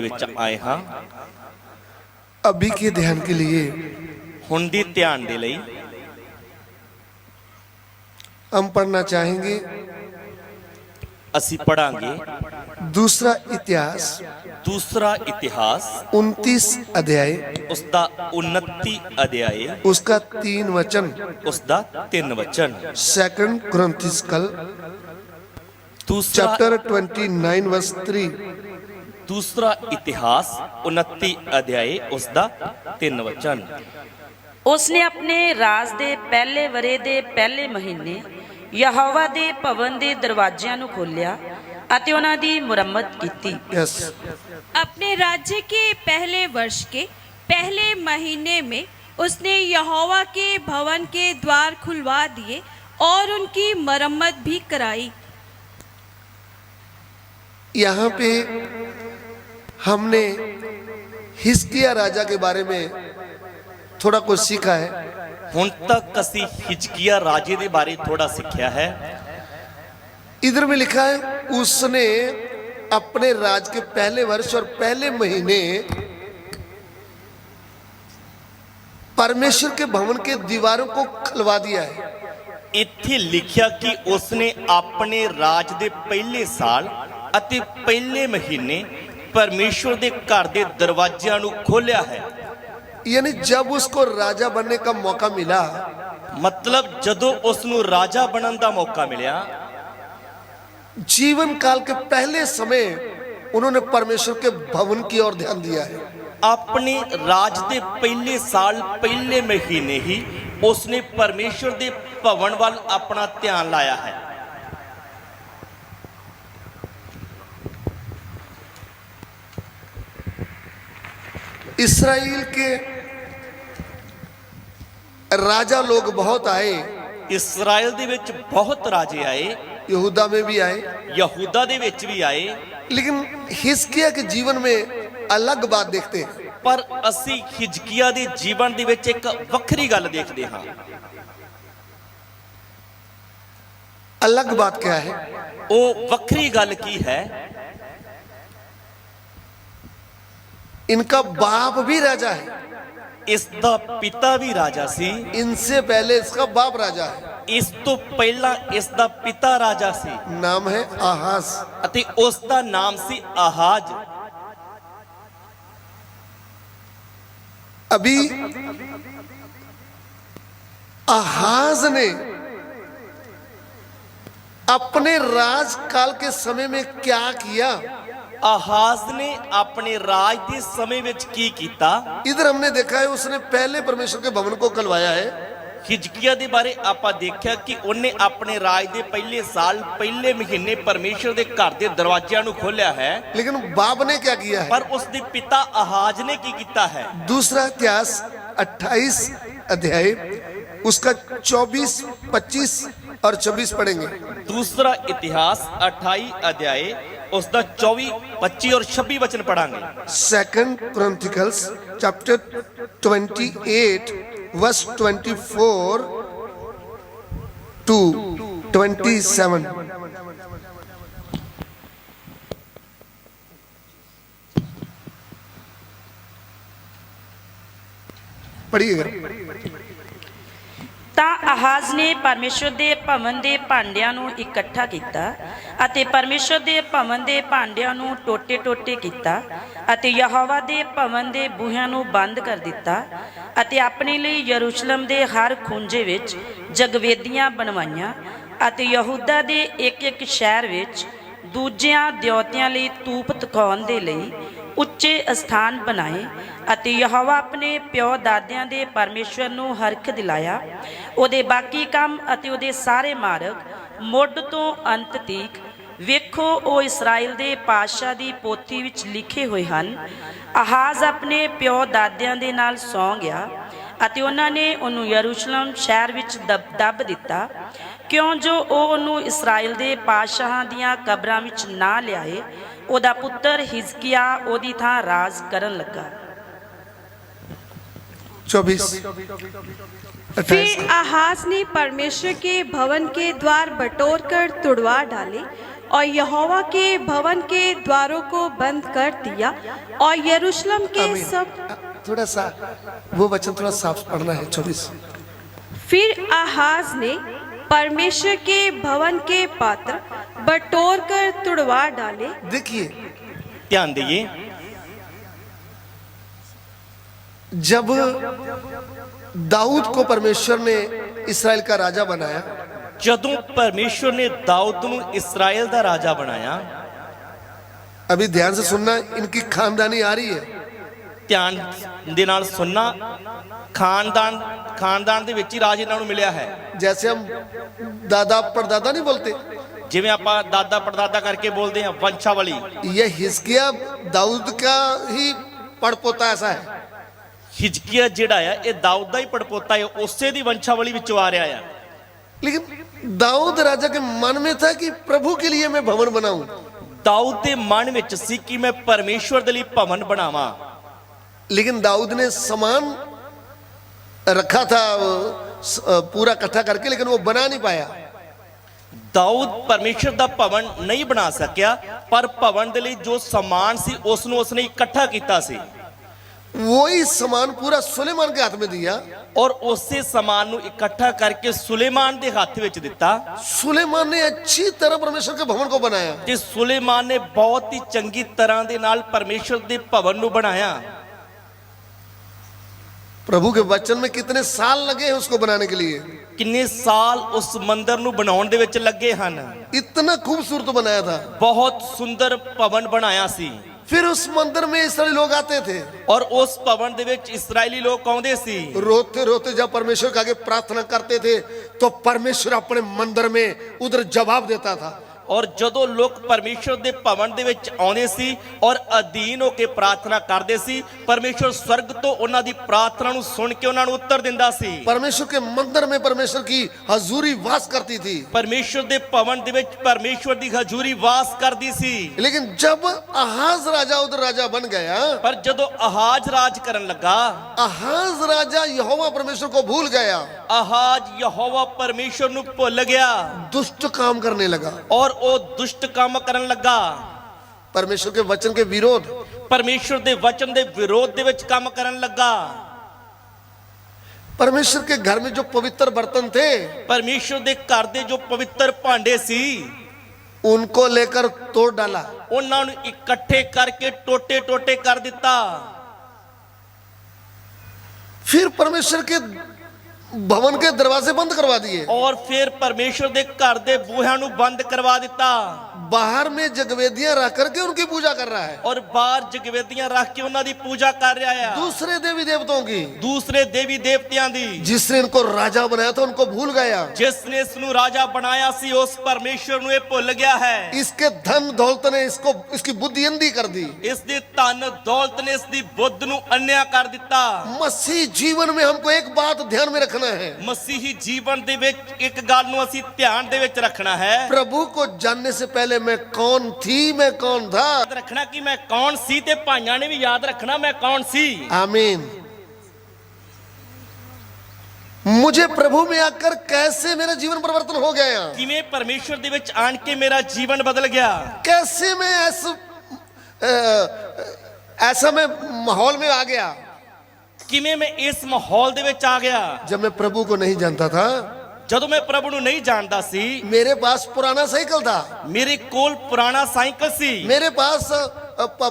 विच आए हाँ अभी के ध्यान के लिए हुण दी ध्यान दे लई हम पढ़ना चाहेंगे असी पढ़ांगे दूसरा इतिहास दूसरा इतिहास 29 अध्याय उसका 29 अध्याय उसका 3 वचन उसका 3 वचन सेकंड क्रॉन्थिकल दूसरा चैप्टर 29 वर्स 3 दूसरा इतिहास 29 अध्याय उसका 3 वचन। उसने अपने राज दे पहले वरे दे पहले महीने यहोवा दे भवन दे दरवाजियां नूं खोलिया अते उन्हां दी मुरम्मत कीती। यस अपने राज्य के पहले वर्ष के पहले महीने में उसने यहोवा के भवन के द्वार खुलवा दिए और उनकी मरम्मत भी कराई। यहाँ पे हमने हिजकिय्याह राजा के बारे में थोड़ा कुछ सीखा है। हुण तक असी हिजकिय्याह राजे दे बारे थोड़ा सीखा है। इधर में लिखा है उसने अपने राज के पहले वर्ष और पहले महीने परमेश्वर के भवन के दीवारों को खुलवा दिया है। इत्थे लिखिया कि उसने अपने राज दे पहले साल अते पहले महीने परमेश्वर दे घर दे दरवाजियां नूं खोलिया है। यानी जब उसको राजा बनने का मौका मिला, मतलब जदों उसनूं राजा बनन दा मौका मिलिया, जीवन काल के पहले समय उन्होंने परमेश्वर के भवन की ओर ध्यान दिया है। अपने राज दे पहले साल पहले महीने ही उसने परमेश्वर दे भवन वाल अपना ध्यान लाया है। इस्राएल के राजा लोग बहुत आए, इस्राएल दे विच बहुत राजे आए, यहूदा में भी आए, यहूदा दे विच भी आए, लेकिन हिजकिय्याह के जीवन में अलग बात देखते हैं। पर असी हिजकिय्याह दे जीवन दे विच एक वखरी गल देखते हाँ। अलग बात क्या है? वो वखरी गल की है? इनका बाप भी राजा है, इसका पिता भी राजा सी, इनसे पहले इसका बाप राजा है। इस तो पहला इसका पिता राजा सी, नाम है आहाज, अते उसका नाम सी आहाज। अभी आहाज ने अपने राजकाल के समय में क्या किया? आहाज ने अपने राज के समय विच की कीता? इधर हमने देखा है उसने पहले परमेश्वर के भवन को खुलवाया है। हिजकिय्याह दे बारे आपां देखिया कि उन्हें अपने राज दे पहले साल पहले महीने परमेश्वर दे घर दे दरवाजियां नूं खोलिया है, लेकिन बाप ने क्या किया है? पर उसके पिता आहाज ने की कीता है? दूसरा इतिहास 28 अध्याय उसका 24, 25 और 26 पढ़ेंगे। दूसरा इतिहास 28 अध्याय उसका 24, 25 और 26 वचन पढ़ांगे। Second Chronicles chapter 28 verse 24 to 27। पढ़िएगा। ਤਾਂ ਆਹਾਜ਼ ਨੇ ਪਰਮੇਸ਼ਵਰ ਦੇ ਭਵਨ ਦੇ ਭਾਂਡਿਆਂ ਨੂੰ ਇਕੱਠਾ ਕੀਤਾ ਅਤੇ ਪਰਮੇਸ਼ਵਰ ਦੇ ਭਵਨ ਦੇ ਭਾਂਡਿਆਂ ਨੂੰ ਟੋਟੇ-ਟੋਟੇ ਕੀਤਾ ਅਤੇ ਯਹੋਵਾ ਦੇ ਭਵਨ ਦੇ ਬੂਹਿਆਂ ਨੂੰ ਬੰਦ ਕਰ ਦਿੱਤਾ ਅਤੇ ਆਪਣੇ ਲਈ ਯਰੂਸ਼ਲਮ ਦੇ ਹਰ ਖੂੰਜੇ ਵਿੱਚ ਜਗਵੇਦੀਆਂ ਬਣਵਾਈਆਂ ਅਤੇ ਯਹੂਦਾ ਦੇ ਇੱਕ-ਇੱਕ ਸ਼ਹਿਰ ਵਿੱਚ ਦੂਜਿਆਂ ਦਿਉਤਿਆਂ ਲਈ ਧੂਪ ਤਕਾਉਣ ਦੇ ਲਈ ਉੱਚੇ ਅਸਥਾਨ ਬਣਾਏ ਅਤੇ ਯਹੋਵਾ ਆਪਣੇ ਪਿਓ ਦਾਦਿਆਂ ਦੇ ਪਰਮੇਸ਼ਵਰ ਨੂੰ ਹਰਖ ਦਿਲਾਇਆ। ਉਹਦੇ ਬਾਕੀ ਕੰਮ ਅਤੇ ਉਹਦੇ ਸਾਰੇ ਮਾਰਗ ਮੁੱਢ ਤੋਂ ਅੰਤ ਤੀਕ ਵੇਖੋ ਉਹ ਇਸਰਾਇਲ ਦੇ ਪਾਤਸ਼ਾਹ ਦੀ ਪੋਥੀ ਵਿੱਚ ਲਿਖੇ ਹੋਏ ਹਨ। ਆਹਾਜ਼ ਆਪਣੇ ਪਿਓ ਦਾਦਿਆਂ ਦੇ ਨਾਲ ਸੌਂ ਗਿਆ ਅਤੇ ਉਹਨਾਂ ਨੇ ਉਹਨੂੰ ਯਰੂਸ਼ਲਮ ਸ਼ਹਿਰ ਵਿੱਚ ਦੱਬ ਦਿੱਤਾ ਕਿਉਂ ਜੋ ਉਹ ਉਹਨੂੰ ਇਸਰਾਇਲ ਦੇ ਪਾਤਸ਼ਾਹਾਂ ਦੀਆਂ ਕਬਰਾਂ ਵਿੱਚ ਨਾ ਲਿਆਏ। ਉਹਦਾ ਪੁੱਤਰ ਹਿਜ਼ਕਿਯਾਹ ਉਹਦੀ ਥਾਂ ਰਾਜ ਕਰਨ ਲੱਗਾ। 24 28। फिर आहाज ने परमेश्वर के भवन के द्वार बटोर कर तुड़वा डाले और यहोवा के भवन के द्वारों को बंद कर दिया और यरूशलेम के आमीन। सब। थोड़ा सा वो वचन थोड़ा साफ पढ़ना है। 24। फिर आहाज ने परमेश्वर के भवन के पात्र बटोर कर तुड़वा डाले। देखिए, ध्यान दीजिए, जब दाऊद को परमेश्वर ने इस्राएल का राजा बनाया, ਜਦੋਂ ਪਰਮੇਸ਼ਵਰ ਨੇ ਦਾਊਦ ਨੂੰ ਇਸਰਾਇਲ ਦਾ ਰਾਜਾ ਬਣਾਇਆ, अभी ध्यान से सुनना, इनकी खानदानी आ रही है। ਧਿਆਨ ਦੇ ਨਾਲ ਸੁਣਨਾ, ਖਾਨਦਾਨ ਦੇ ਵਿੱਚ ਹੀ ਰਾਜ ਇਹਨਾਂ ਨੂੰ ਮਿਲਿਆ ਹੈ। जैसे हम दादा परदादा नहीं बोलते, ਜਿਵੇਂ ਆਪਾਂ ਦਾਦਾ ਪੜਦਾਦਾ ਕਰਕੇ ਬੋਲਦੇ ਹਾਂ, ਵੰਸ਼ਾਵਲੀ। ये हिजकिया दाऊद का ही पड़पोता ऐसा है। ਹਿਜਕੀਆ ਜਿਹੜਾ ਆ ਇਹ ਦਾਊਦ ਦਾ ਹੀ ਪੜਪੋਤਾ ਹੈ, ਉਸੇ ਦੀ ਵੰਸ਼ਾਵਲੀ ਵਿੱਚੋਂ ਆ ਰਿਹਾ ਆ। लेकिन दाऊद राजा के मन में था कि प्रभु के लिए मैं भवन बनाऊं। ਦਾਊਦ ਦੇ ਮਨ ਵਿੱਚ ਸੀ ਕਿ ਮੈਂ ਪਰਮੇਸ਼ਵਰ ਦੇ ਲਈ ਭਵਨ ਬਣਾਵਾਂ। लेकिन दाऊद ने सामान रखा था पूरा इकट्ठा करके, लेकिन वो बना नहीं पाया। ਦਾਊਦ ਪਰਮੇਸ਼ਵਰ ਦਾ ਭਵਨ ਨਹੀਂ ਬਣਾ ਸਕਿਆ, ਪਰ ਭਵਨ ਦੇ ਲਈ ਜੋ ਸਮਾਨ ਸੀ ਉਸ ਨੂੰ ਉਸਨੇ ਇਕੱਠਾ ਕੀਤਾ ਸੀ। वही सामान पूरा सुलेमान के हाथ में दिया। ਔਰ ਉਸੇ ਸਮਾਨ ਨੂੰ ਇਕੱਠਾ ਕਰਕੇ ਸੁਲੇਮਾਨ ਦੇ ਹੱਥ ਵਿੱਚ ਦਿੱਤਾ। सुलेमान ने अच्छी तरह परमेश्वर के भवन को बनाया। ਤੇ ਸੁਲੇਮਾਨ ਨੇ ਬਹੁਤ ਹੀ ਚੰਗੀ ਤਰ੍ਹਾਂ ਦੇ ਨਾਲ ਪਰਮੇਸ਼ਵਰ ਦੇ ਭਵਨ ਨੂੰ ਬਣਾਇਆ। प्रभु के वचन में कितने साल लगे हैं उसको बनाने के लिए। ਕਿੰਨੇ ਸਾਲ ਉਸ ਮੰਦਿਰ ਨੂੰ ਬਣਾਉਣ ਦੇ ਵਿੱਚ ਲੱਗੇ ਹਨ। इतना खूबसूरत बनाया था। ਬਹੁਤ ਸੁੰਦਰ ਭਵਨ ਬਣਾਇਆ ਸੀ। फिर उस मंदिर में इस्राएली लोग आते थे, ਔਰ ਉਸ ਭਵਨ ਦੇ ਵਿੱਚ ਇਸਰਾਇਲੀ ਲੋਕ ਆਉਂਦੇ ਸੀ। रोते रोते जब परमेश्वर के आगे प्रार्थना करते थे तो परमेश्वर अपने मंदिर में उधर जवाब देता था। ਔਰ ਜਦੋਂ ਲੋਕ ਪਰਮੇਸ਼ਵਰ ਦੇ ਭਵਨ ਦੇ ਵਿੱਚ ਆਉਂਦੇ ਸੀ ਔਰ ਅਧੀਨ ਹੋ ਕੇ ਪ੍ਰਾਰਥਨਾ ਕਰਦੇ ਸੀ, ਪਰਮੇਸ਼ਵਰ ਸਵਰਗ ਤੋਂ ਉਹਨਾਂ ਦੀ ਪ੍ਰਾਰਥਨਾ ਨੂੰ ਸੁਣ ਕੇ ਉਹਨਾਂ ਨੂੰ ਉੱਤਰ ਦਿੰਦਾ ਸੀ। परमेश्वर के मंदिर में परमेश्वर की हजूरी वास करती थी। ਪਰਮੇਸ਼ਵਰ ਦੇ ਭਵਨ ਦੇ ਵਿੱਚ ਪਰਮੇਸ਼ਵਰ ਦੀ ਹਜ਼ੂਰੀ ਵਾਸ ਕਰਦੀ ਸੀ। लेकिन जब आहाज राजा उधर राजा बन गया, ਪਰ ਜਦੋਂ ਆਹਾਜ਼ ਰਾਜ ਕਰਨ ਲੱਗਾ, आहाज राजा यहोवा परमेश्वर को भूल गया, ਆਹਾਜ਼ ਯਹੋਵਾ ਪਰਮੇਸ਼ਵਰ ਨੂੰ ਭੁੱਲ ਗਿਆ दुष्ट काम करने लगा, ਔਰ ਉਹ ਦੁਸ਼ਟ ਕੰਮ ਕਰਨ ਲੱਗਾ। परमेश्वर के वचन के विरोध। ਪਰਮੇਸ਼ਵਰ ਦੇ ਵਚਨ ਦੇ ਵਿਰੋਧ ਦੇ ਵਿੱਚ ਕੰਮ ਕਰਨ ਲੱਗਾ। परमेश्वर के घर में जो पवित्र बर्तन थे ਪਰਮੇਸ਼ਵਰ ਦੇ ਘਰ ਦੇ ਜੋ ਪਵਿੱਤਰ ਭਾਂਡੇ ਸੀ, उनको लेकर तोड़ डाला। ਉਹਨਾਂ ਨੂੰ ਇਕੱਠੇ ਕਰਕੇ ਟੋਟੇ ਟੋਟੇ ਕਰ ਦਿੱਤਾ। फिर परमेश्वर के भवन के दरवाजे बंद करवा दिए। ਔਰ ਫਿਰ ਪਰਮੇਸ਼ਵਰ ਦੇ ਘਰ ਦੇ ਬੂਹਿਆਂ ਨੂੰ ਬੰਦ ਕਰਵਾ ਦਿੱਤਾ। बाहर में जगवेदियां रख करके उनकी पूजा कर रहा है, ਔਰ ਬਾਹਰ ਜਗਵੇਦੀਆਂ ਰੱਖ ਕੇ ਉਹਨਾਂ ਦੀ ਪੂਜਾ ਕਰ ਰਿਹਾ ਆ। दूसरे देवी देवताओं की। ਦੂਸਰੇ ਦੇਵੀ ਦੇਵਤਿਆਂ ਦੀ। जिसने इनको राजा बनाया था उनको भूल गया। ਜਿਸ ਨੇ ਇਸ ਨੂੰ ਰਾਜਾ ਬਣਾਇਆ ਸੀ ਉਸ ਪਰਮੇਸ਼ਵਰ ਨੂੰ ਇਹ ਭੁੱਲ ਗਿਆ ਹੈ। इसके धन दौलत ने इसकी बुद्धि अंधी कर दी। ਇਸ ਦੇ ਧਨ ਦੌਲਤ ਨੇ ਇਸ ਦੀ ਬੁੱਧ ਨੂੰ ਅੰਨ੍ਹਿਆ ਕਰ ਦਿੱਤਾ। मसीह जीवन में हमको एक बात ध्यान में रखना है, ਮਸੀਹੀ ਜੀਵਨ ਦੇ ਵਿੱਚ ਇੱਕ ਗੱਲ ਨੂੰ ਅਸੀਂ ਧਿਆਨ ਦੇ ਵਿੱਚ ਰੱਖਣਾ ਹੈ। प्रभु को जानने से पहले मैं कौन थी, मैं कौन था। ਯਾਦ ਰੱਖਣਾ ਕਿ ਮੈਂ ਕੌਣ ਸੀ, ਤੇ ਭਾਈਆਂ ਨੇ ਵੀ ਯਾਦ ਰੱਖਣਾ ਮੈਂ ਕੌਣ ਸੀ। आमीन। मुझे प्रभु में आकर कैसे मेरा जीवन परिवर्तन हो गया, ਕਿਵੇਂ ਪਰਮੇਸ਼ਵਰ ਦੇ ਵਿੱਚ ਆਣ ਕੇ ਮੇਰਾ ਜੀਵਨ ਬਦਲ ਗਿਆ। कैसे मैं ऐसा मैं माहौल में आ गया। ਕਿਵੇਂ ਮੈਂ ਇਸ ਮਾਹੌਲ ਦੇ ਵਿੱਚ ਆ ਗਿਆ। जब मैं प्रभु को नहीं जानता था, ਜਦੋਂ ਮੈਂ ਪ੍ਰਭੂ ਨੂੰ ਨਹੀਂ ਜਾਣਦਾ ਸੀ, मेरे पास पुराना साइकिल था, ਮੇਰੇ ਕੋਲ ਪੁਰਾਣਾ ਸਾਈਕਲ ਸੀ, मेरे पास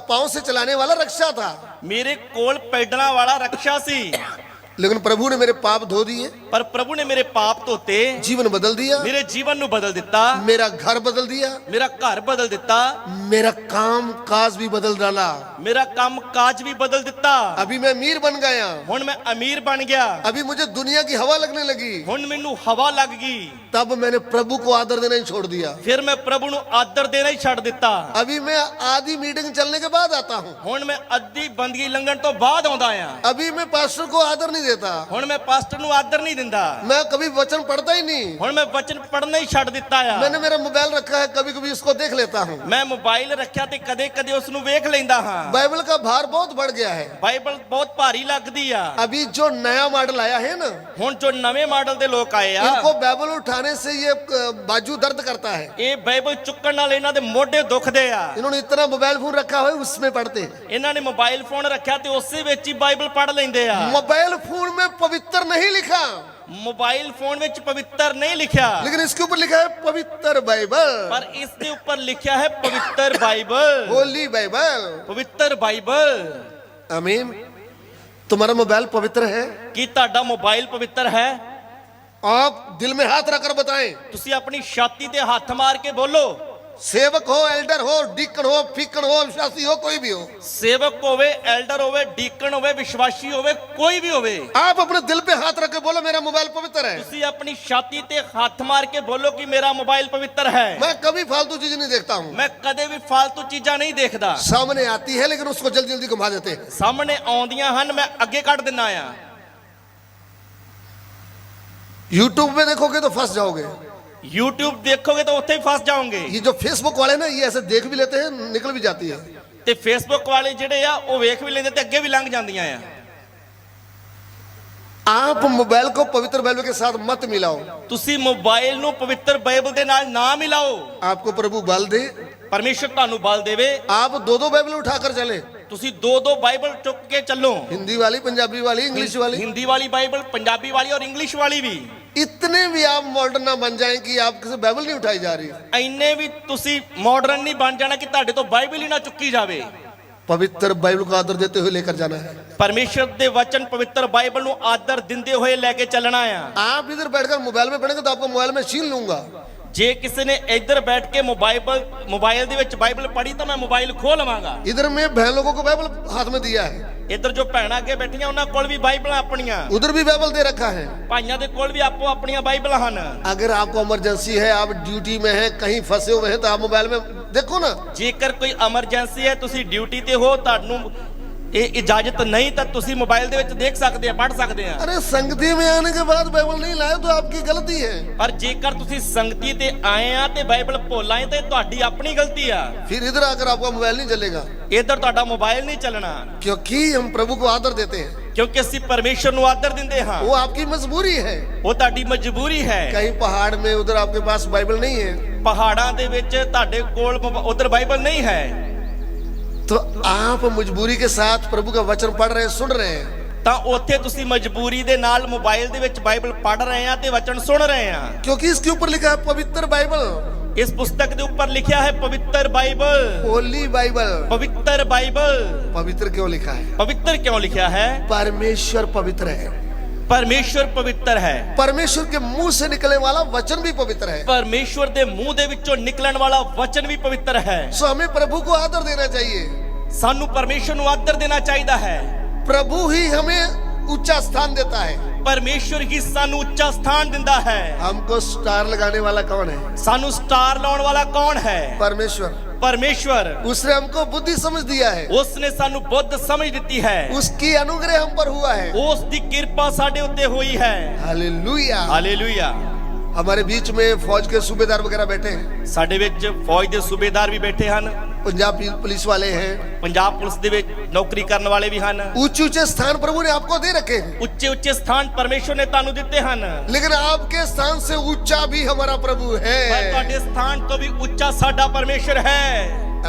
पांव से चलाने वाला रिक्शा था। ਮੇਰੇ ਕੋਲ ਪੈਡਲਾਂ ਵਾਲਾ ਰਕਸ਼ਾ ਸੀ। लेकिन प्रभु ने मेरे पाप धो दिए, ਪਰ ਪ੍ਰਭੂ ਨੇ ਮੇਰੇ ਪਾਪ ਧੋਤੇ, जीवन बदल दिया, ਮੇਰੇ ਜੀਵਨ ਨੂੰ ਬਦਲ ਦਿੱਤਾ, मेरा घर बदल दिया, ਮੇਰਾ ਘਰ ਬਦਲ ਦਿੱਤਾ, मेरा काम काज भी बदल डाला। ਮੇਰਾ ਕੰਮ ਕਾਜ ਵੀ ਬਦਲ ਦਿੱਤਾ। अभी मैं अमीर बन गया, ਹੁਣ ਮੈਂ ਅਮੀਰ ਬਣ ਗਿਆ। अभी मुझे दुनिया की हवा लगने लगी। ਹੁਣ ਮੈਨੂੰ ਹਵਾ ਲੱਗ ਗਈ। तब मैंने प्रभु को आदर देना ही छोड़ दिया। ਫਿਰ ਮੈਂ ਪ੍ਰਭੂ ਨੂੰ ਆਦਰ ਦੇਣਾ ਹੀ ਛੱਡ ਦਿੱਤਾ। अभी मैं आधी मीटिंग चलने के बाद आता हूँ। ਹੁਣ ਮੈਂ ਅੱਧੀ ਬੰਦਗੀ ਲੰਘਣ ਤੋਂ ਬਾਅਦ ਆਉਂਦਾ ਆ। अभी मैं पास्टर को आदर नहीं देता। ਹੁਣ ਮੈਂ ਪਾਸਟਰ ਨੂੰ ਆਦਰ ਨਹੀਂ ਦਿੰਦਾ। मैं कभी वचन पढ़ता ही नहीं। ਹੁਣ ਮੈਂ ਵਚਨ ਪੜ੍ਹਨਾ ਹੀ ਛੱਡ ਦਿੱਤਾ ਆ। मैंने मेरा मोबाइल रखा है, कभी कभी इसको देख लेता हूँ। ਮੈਂ ਮੋਬਾਈਲ ਰੱਖਿਆ ਤੇ ਕਦੇ ਕਦੇ ਉਸ ਨੂੰ ਵੇਖ ਲੈਂਦਾ ਹਾਂ। बाइबल का भार बहुत बढ़ गया है। ਬਾਈਬਲ ਬਹੁਤ ਭਾਰੀ ਲੱਗਦੀ ਆ। अभी जो नया मॉडल आया है ना, ਹੁਣ ਜੋ ਨਵੇਂ ਮਾਡਲ ਦੇ ਲੋਕ ਆਏ ਆ, इनको बाइबल उठाने से ये बाजू दर्द करता है। ਇਹ ਬਾਈਬਲ ਚੁੱਕਣ ਨਾਲ ਇਹਨਾਂ ਦੇ ਮੋਢੇ ਦੁਖਦੇ ਆ। इन्होंने इतना मोबाइल फोन रखा हुआ है, उसमें पढ़ते हैं। ਇਹਨਾਂ ਨੇ ਮੋਬਾਈਲ ਫੋਨ ਰੱਖਿਆ ਤੇ ਉਸੇ ਵਿੱਚ ਹੀ ਬਾਈਬਲ ਪੜ੍ਹ ਲੈਂਦੇ ਆ। मोबाइल फोन में पवित्र नहीं लिखा, ਮੋਬਾਈਲ ਫੋਨ ਵਿੱਚ ਪਵਿੱਤਰ ਨਹੀਂ ਲਿਖਿਆ, लेकिन इसके ऊपर लिखा है पवित्र बाइबल, ਪਰ ਇਸ ਦੇ ਉੱਪਰ ਲਿਖਿਆ ਹੈ ਪਵਿੱਤਰ ਬਾਈਬਲ। होली बाइबल। ਪਵਿੱਤਰ ਬਾਈਬਲ। आमीन। तुम्हारा मोबाइल पवित्र है? ਕੀ ਤੁਹਾਡਾ ਮੋਬਾਈਲ ਪਵਿੱਤਰ ਹੈ? आप दिल में हाथ रखकर बताएं। ਤੁਸੀਂ ਆਪਣੀ ਛਾਤੀ ਤੇ ਹੱਥ ਮਾਰ ਕੇ ਬੋਲੋ। सेवक हो, एल्डर हो, डीकन हो, फीकन हो, विश्वासी हो, कोई भी हो, ਸੇਵਕ ਹੋਵੇ, ਐਲਡਰ ਹੋਵੇ, ਡੀਕਨ ਹੋਵੇ, ਵਿਸ਼ਵਾਸੀ ਹੋਵੇ, ਕੋਈ ਵੀ ਹੋਵੇ, आप अपने दिल पे हाथ रख के बोलो मेरा मोबाइल पवित्र है। ਤੁਸੀਂ ਆਪਣੀ ਛਾਤੀ ਤੇ ਹੱਥ ਮਾਰ ਕੇ ਬੋਲੋ ਕਿ ਮੇਰਾ ਮੋਬਾਈਲ ਪਵਿੱਤਰ ਹੈ। मैं कभी फालतू चीज नहीं देखता हूँ। ਮੈਂ ਕਦੇ ਵੀ ਫालतू ਚੀਜ਼ਾਂ ਨਹੀਂ ਦੇਖਦਾ। सामने आती है लेकिन उसको जल्दी जल्दी घुमा देते हैं। ਸਾਹਮਣੇ ਆਉਂਦੀਆਂ ਹਨ, ਮੈਂ ਅੱਗੇ ਕੱਢ ਦਿੰਨਾ ਆ। यूट्यूब में देखोगे तो फंस जाओगे। YouTube ਦੇਖੋਗੇ ਤਾਂ ਉੱਥੇ ਹੀ ਫਸ ਜਾਓਗੇ। ये जो फेसबुक वाले ना, ये ऐसे देख भी लेते हैं, निकल भी जाती है। ਤੇ Facebook ਵਾਲੇ ਜਿਹੜੇ ਆ ਉਹ ਵੇਖ ਵੀ ਲੈਂਦੇ ਤੇ ਅੱਗੇ ਵੀ ਲੰਘ ਜਾਂਦੀਆਂ ਆ। आप मोबाइल को पवित्र बाइबल के साथ मत मिलाओ। ਤੁਸੀਂ ਮੋਬਾਈਲ ਨੂੰ ਪਵਿੱਤਰ ਬਾਈਬਲ ਦੇ ਨਾਲ ਨਾ ਮਿਲਾਓ। आपको प्रभु बल दे, ਪਰਮੇਸ਼ਰ ਤੁਹਾਨੂੰ ਬਲ ਦੇਵੇ। आप दो दो बाइबल उठाकर चले। ਤੁਸੀਂ ਦੋ ਦੋ ਬਾਈਬਲ ਚੁੱਕ ਕੇ ਚੱਲੋ। हिंदी वाली, पंजाबी वाली, इंग्लिश वाली। ਹਿੰਦੀ ਵਾਲੀ ਬਾਈਬਲ, ਪੰਜਾਬੀ ਵਾਲੀ ਔਰ ਇੰਗਲਿਸ਼ ਵਾਲੀ ਵੀ। इतने भी आप मॉडर्न ना बन जाएं कि आपसे बाइबल नहीं उठाई जा रही। ਇੰਨੇ ਵੀ ਤੁਸੀਂ ਮਾਡਰਨ ਨਹੀਂ ਬਣ ਜਾਣਾ ਕਿ ਤੁਹਾਡੇ ਤੋਂ ਬਾਈਬਲ ਹੀ ਨਾ ਚੁੱਕੀ ਜਾਵੇ। पवित्र बाइबल को आदर देते हुए लेकर जाना है। ਪਰਮੇਸ਼ਰ ਦੇ ਵਚਨ ਪਵਿੱਤਰ ਬਾਈਬਲ ਨੂੰ ਆਦਰ ਦਿੰਦੇ ਹੋਏ ਲੈ ਕੇ ਚੱਲਣਾ ਆ। आप इधर बैठकर मोबाइल में पढ़ेंगे तो आपको मोबाइल में छीन लूंगा। ਜੇ ਕਿਸੇ ਨੇ ਇੱਧਰ ਬੈਠ ਕੇ ਮੋਬਾਈਲ ਦੇ ਵਿੱਚ ਬਾਈਬਲ ਪੜ੍ਹੀ ਤਾਂ ਮੈਂ ਮੋਬਾਈਲ ਖੋਹ ਲਵਾਂਗਾ। इधर में बहन लोगों को बाइबल हाथ में दिया है, ਇੱਧਰ ਜੋ ਭੈਣਾਂ ਅੱਗੇ ਬੈਠੀਆਂ ਉਹਨਾਂ ਕੋਲ ਵੀ ਬਾਈਬਲਾਂ ਆਪਣੀਆਂ, उधर भी बाइबल दे रखा है। ਭਾਈਆਂ ਦੇ ਕੋਲ ਵੀ ਆਪੋ ਆਪਣੀਆਂ ਬਾਈਬਲਾਂ ਹਨ। अगर आपको इमरजेंसी है, आप ड्यूटी में हैं, कहीं फंसे हुए हैं, तो आप मोबाइल में देखो ना। ਜੇਕਰ ਕੋਈ ਐਮਰਜੈਂਸੀ ਹੈ, ਤੁਸੀਂ ਡਿਊਟੀ ਤੇ ਹੋ, ਤੁਹਾਨੂੰ ਇਹ ਇਜਾਜ਼ਤ ਨਹੀਂ ਤਾਂ ਤੁਸੀਂ ਮੋਬਾਈਲ ਦੇ ਵਿੱਚ ਦੇਖ ਸਕਦੇ ਆ, ਪੜ੍ਹ ਸਕਦੇ ਆ। अरे संगति में आने के बाद बाइबल नहीं लाए तो आपकी गलती है। ਪਰ ਜੇਕਰ ਤੁਸੀਂ ਸੰਗਤੀ ਤੇ ਆਏ ਆ ਤੇ ਬਾਈਬਲ ਭੁੱਲ ਆਏ ਤੇ ਤੁਹਾਡੀ ਆਪਣੀ ਗਲਤੀ ਆ। फिर इधर आकर आपका मोबाइल नहीं चलेगा, ਇੱਧਰ ਤੁਹਾਡਾ ਮੋਬਾਈਲ ਨਹੀਂ ਚੱਲਣਾ, क्योंकि हम प्रभु को आदर देते हैं। ਕਿਉਂਕਿ ਅਸੀਂ ਪਰਮੇਸ਼ਰ ਨੂੰ ਆਦਰ ਦਿੰਦੇ ਹਾਂ। वो आपकी मजबूरी है। ਉਹ ਤੁਹਾਡੀ ਮਜਬੂਰੀ ਹੈ। कहीं पहाड़ में उधर आपके पास बाइबल नहीं है, ਪਹਾੜਾਂ ਦੇ ਵਿੱਚ ਤੁਹਾਡੇ ਕੋਲ ਉਧਰ ਬਾਈਬਲ ਨਹੀਂ ਹੈ, तो आप मजबूरी के साथ प्रभु का वचन पढ़ रहे हैं, सुन रहे हैं। ਤਾਂ ਉੱਥੇ ਤੁਸੀਂ ਮਜਬੂਰੀ ਦੇ ਨਾਲ ਮੋਬਾਈਲ ਦੇ ਵਿੱਚ ਬਾਈਬਲ ਪੜ੍ਹ ਰਹੇ ਆ ਤੇ ਵਚਨ ਸੁਣ ਰਹੇ ਆ। क्योंकि इसके ऊपर लिखा है पवित्र बाइबल, ਇਸ ਪੁਸਤਕ ਦੇ ਉੱਪਰ ਲਿਖਿਆ ਹੈ ਪਵਿੱਤਰ ਬਾਈਬਲ। होली बाइबल। ਪਵਿੱਤਰ ਬਾਈਬਲ। पवित्र क्यों लिखा है? ਪਵਿੱਤਰ ਕਿਉਂ ਲਿਖਿਆ ਹੈ? परमेश्वर पवित्र है। ਪਰਮੇਸ਼ਰ ਪਵਿੱਤਰ ਹੈ। परमेश्वर के मुंह से निकलने वाला वचन भी पवित्र है। ਪਰਮੇਸ਼ਰ ਦੇ ਮੂੰਹ ਦੇ ਵਿੱਚੋਂ ਨਿਕਲਣ ਵਾਲਾ ਵਚਨ ਵੀ ਪਵਿੱਤਰ ਹੈ। सो हमें प्रभु को आदर देना चाहिए। ਸਾਨੂੰ ਪਰਮੇਸ਼ਰ ਨੂੰ ਆਦਰ ਦੇਣਾ ਚਾਹੀਦਾ ਹੈ। प्रभु ही हमें ऊंचा स्थान देता है। ਪਰਮੇਸ਼ਰ ਹੀ ਸਾਨੂੰ ਉੱਚਾ ਸਥਾਨ ਦਿੰਦਾ ਹੈ। हमको स्टार लगाने वाला कौन है? ਸਾਨੂੰ ਸਟਾਰ ਲਾਉਣ ਵਾਲਾ ਕੌਣ ਹੈ? परमेश्वर। ਪਰਮੇਸ਼ਰ। उसने हमको बुद्धि समझ दिया है। ਉਸ ਨੇ ਸਾਨੂੰ ਬੁੱਧ ਸਮਝ ਦਿੱਤੀ ਹੈ। उसकी अनुग्रह हम पर हुआ है। ਉਸ ਦੀ ਕਿਰਪਾ ਸਾਡੇ ਉੱਤੇ ਹੋਈ ਹੈ। हालेलुया। ਹਾਲੇਲੂਇਆ। हमारे बीच में फौज के सूबेदार वगैरह बैठे हैं, ਸਾਡੇ ਵਿੱਚ ਫੌਜ ਦੇ ਸੂਬੇਦਾਰ ਵੀ ਬੈਠੇ ਹਨ, पंजाब पुलिस वाले हैं, ਪੰਜਾਬ ਪੁਲਿਸ ਦੇ ਵਿੱਚ ਨੌਕਰੀ ਕਰਨ ਵਾਲੇ ਵੀ ਹਨ। ऊंचे ऊंचे स्थान प्रभु ने आपको दे रखे हैं, ਉੱਚੇ ਉੱਚੇ ਸਥਾਨ ਪਰਮੇਸ਼ਰ ਨੇ ਤੁਹਾਨੂੰ ਦਿੱਤੇ ਹਨ। लेकिन आपके स्थान से ऊंचा भी हमारा प्रभु ਪਰ है। ਤੁਹਾਡੇ ਸਥਾਨ ਤੋਂ ਵੀ ਉੱਚਾ ਸਾਡਾ ਪਰਮੇਸ਼ਰ ਹੈ।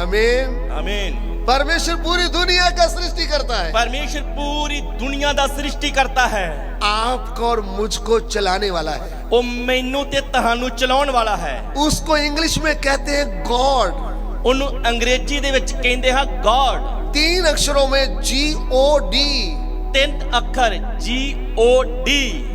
आमीन। ਆਮੀਨ। परमेश्वर पूरी दुनिया का सृष्टि करता है, ਪਰਮੇਸ਼ਰ ਪੂਰੀ ਦੁਨੀਆ ਦਾ ਸ੍ਰਿਸ਼ਟੀ ਕਰਤਾ ਹੈ। आपको और मुझको चलाने वाला है। ਉਹ ਮੈਨੂੰ ਤੇ ਤੁਹਾਨੂੰ ਚਲਾਉਣ ਵਾਲਾ ਹੈ। उसको इंग्लिश में कहते हैं गॉड। ਉਹਨੂੰ ਅੰਗਰੇਜ਼ੀ ਦੇ ਵਿੱਚ ਕਹਿੰਦੇ ਹਾਂ ਗॉड। 3 अक्षरों में GOD। ਤਿੰਨ ਅੱਖਰ GOD,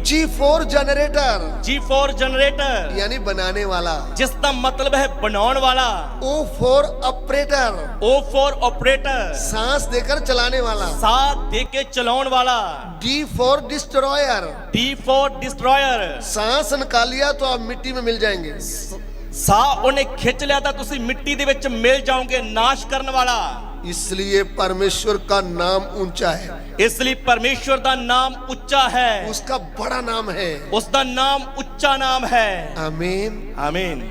G for generator, G for generator, यानी बनाने वाला। जिस ਦਾ ਮਤਲਬ ਹੈ ਬਣਾਉਣ ਵਾਲਾ। O for operator, O for operator, सांस देकर चलाने वाला। ਸਾਹ ਦੇ ਕੇ ਚਲਾਉਣ ਵਾਲਾ। D for destroyer, D for destroyer, सांस निकाल लिया तो आप मिट्टी में मिल जाएंगे। ਸਾਹ ਉਹਨੇ ਖਿੱਚ ਲਿਆ ਤਾਂ ਤੁਸੀਂ ਮਿੱਟੀ ਦੇ ਵਿੱਚ ਮਿਲ ਜਾਓਗੇ। ਨਾਸ਼ ਕਰਨ ਵਾਲਾ। इसलिए परमेश्वर का नाम ऊंचा है, ਇਸ ਲਈ ਪਰਮੇਸ਼ਵਰ ਦਾ ਨਾਮ ਉੱਚਾ ਹੈ। उसका बड़ा नाम है। ਉਸ ਦਾ ਨਾਮ ਉੱਚਾ ਨਾਮ ਹੈ। आमीन। ਆਮੀਨ।